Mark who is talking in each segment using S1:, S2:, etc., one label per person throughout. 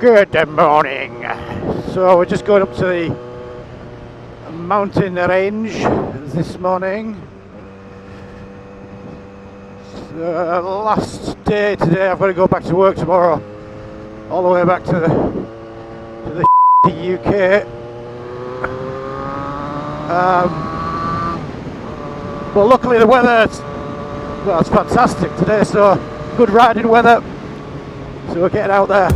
S1: Good morning. So we're just going up to the mountain range this morning. It's the last day today. I've got to go back to work tomorrow, all the way back to the UK. But luckily the weather, well, it's fantastic today, so good riding weather. So we're getting out there.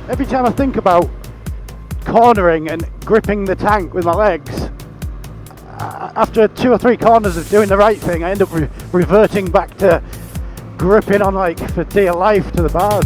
S1: Every time I think about cornering and gripping the tank with my legs, after 2 or 3 corners of doing the right thing, I end up reverting back to gripping on like for dear life to the bars.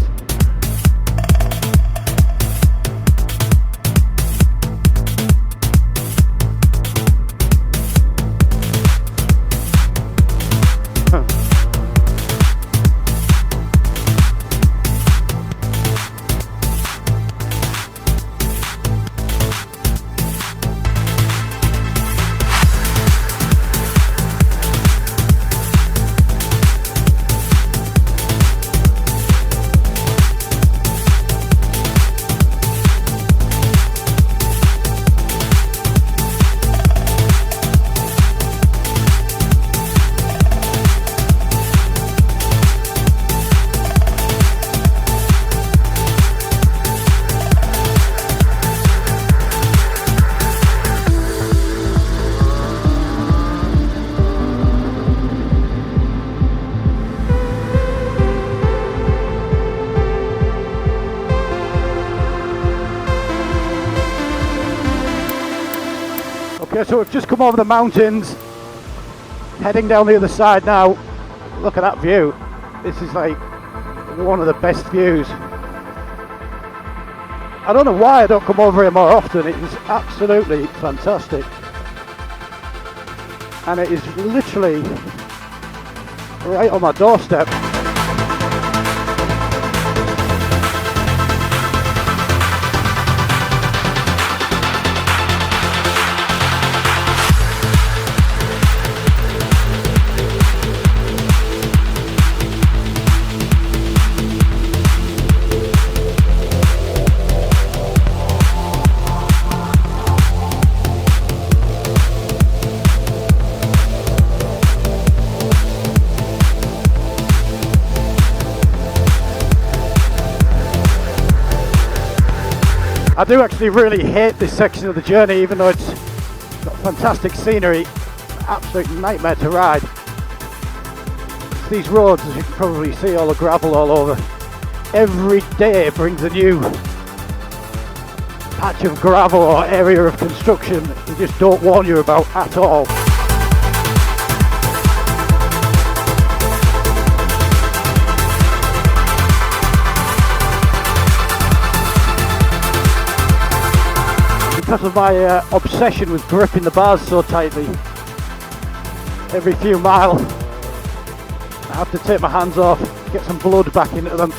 S1: Okay, so we've just come over the mountains, heading down the other side now. Look at that view. This is like one of the best views. I don't know why I don't come over here more often. It is absolutely fantastic. And it is literally right on my doorstep. I do actually really hate this section of the journey, even though it's got fantastic scenery. Absolute nightmare to ride. It's these roads, as you can probably see, all the gravel all over. Every day brings a new patch of gravel or area of construction they just don't warn you about at all. Because of my obsession with gripping the bars so tightly, every few miles I have to take my hands off, get some blood back into them.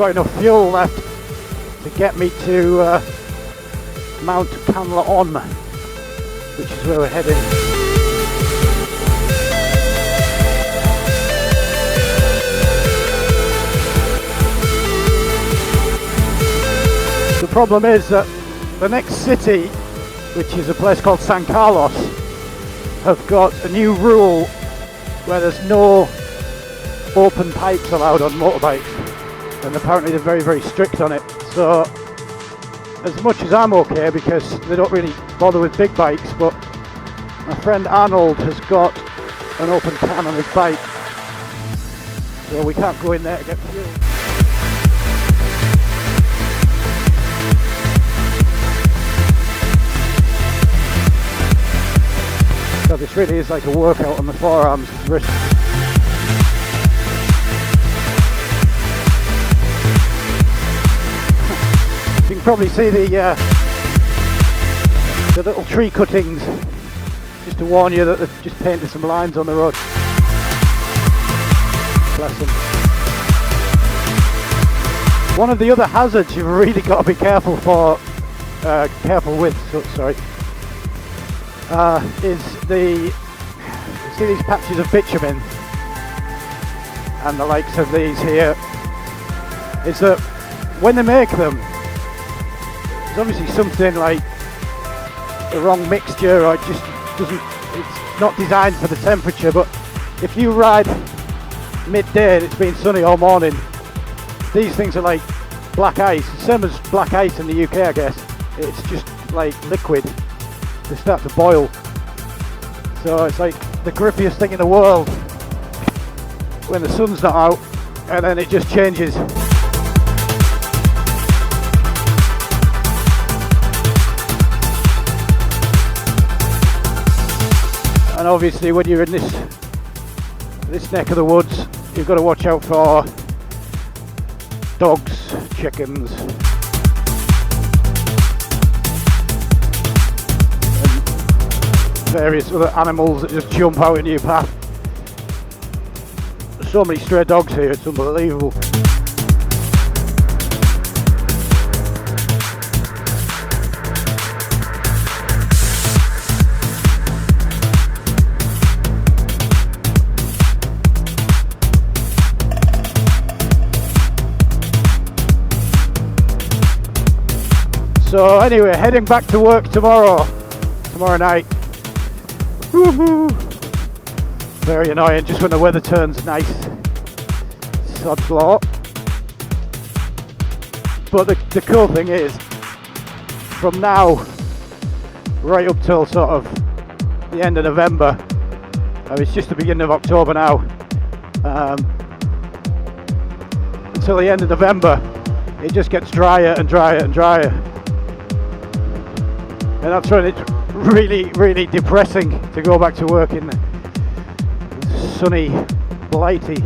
S1: got enough fuel left to get me to Mount Canlaon, which is where we're heading. The problem is that the next city, which is a place called San Carlos, have got a new rule where there's no open pipes allowed on motorbikes, and apparently they're very, very strict on it. So as much as I'm okay because they don't really bother with big bikes, but my friend Arnold has got an open can on his bike, so we can't go in there to get fuel. So this really is like a workout on the forearms and wrists. You can probably see the little tree cuttings, just to warn you that they've just painted some lines on the road. Bless them. One of the other hazards you've really got to be careful with, is you see these patches of bitumen and the likes of these here, is that when they make them, there's obviously something like the wrong mixture, or it's not designed for the temperature. But if you ride midday and it's been sunny all morning, these things are like black ice, same as black ice in the UK, I guess. It's just like liquid. They start to boil. So it's like the grippiest thing in the world when the sun's not out, and then it just changes. And obviously when you're in this neck of the woods, you've got to watch out for dogs, chickens, various other animals that just jump out into your path. There's so many stray dogs here, it's unbelievable. So anyway, heading back to work tomorrow night. Woohoo! Very annoying, just when the weather turns nice. Sod's law. But the cool thing is, from now right up till sort of the end of November, it's just the beginning of October now, until the end of November, it just gets drier and drier and drier. And that's when it's really, really depressing to go back to work in sunny, blighty.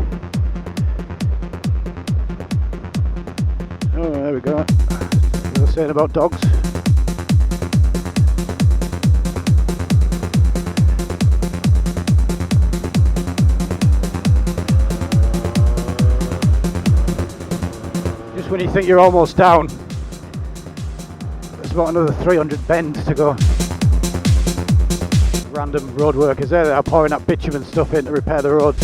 S1: Oh, there we go. What I was saying about dogs. Just when you think you're almost down, there's about another 300 bends to go. Random road workers there, they are pouring that bitumen stuff in to repair the roads.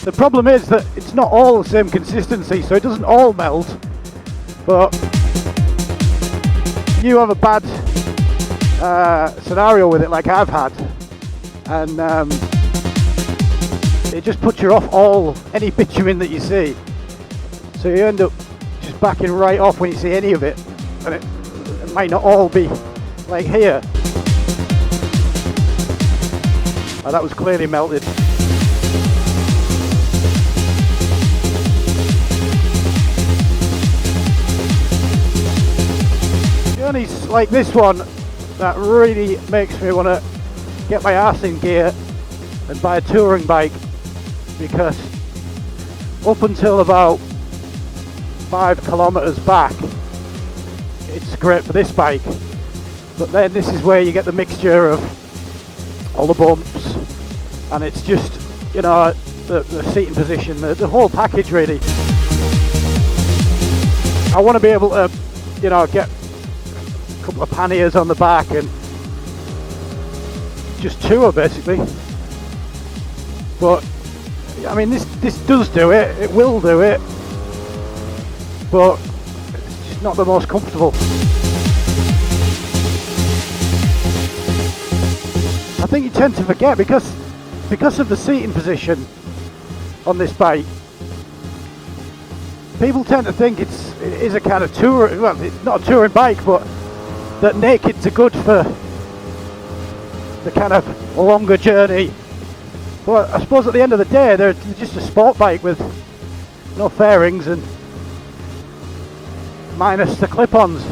S1: The problem is that it's not all the same consistency, so it doesn't all melt, but you have a bad scenario with it like I've had, and it just puts you off any bitumen that you see, so you end up just backing right off when you see any of it, and it might not all be like here. Oh, that was clearly melted. Journeys like this one that really makes me want to get my arse in gear and buy a touring bike, because up until about 5 kilometers back it's great for this bike. But then this is where you get the mixture of all the bumps, and it's just, the seating position, the whole package really. I want to be able to, you know, get a couple of panniers on the back and just tour basically. But I mean, this does do it. It will do it, but it's just not the most comfortable. I think you tend to forget because of the seating position on this bike. People tend to think it is a kind of tour. Well, it's not a touring bike, but that nakeds are good for the kind of longer journey. But I suppose at the end of the day, they're just a sport bike with no fairings and minus the clip-ons.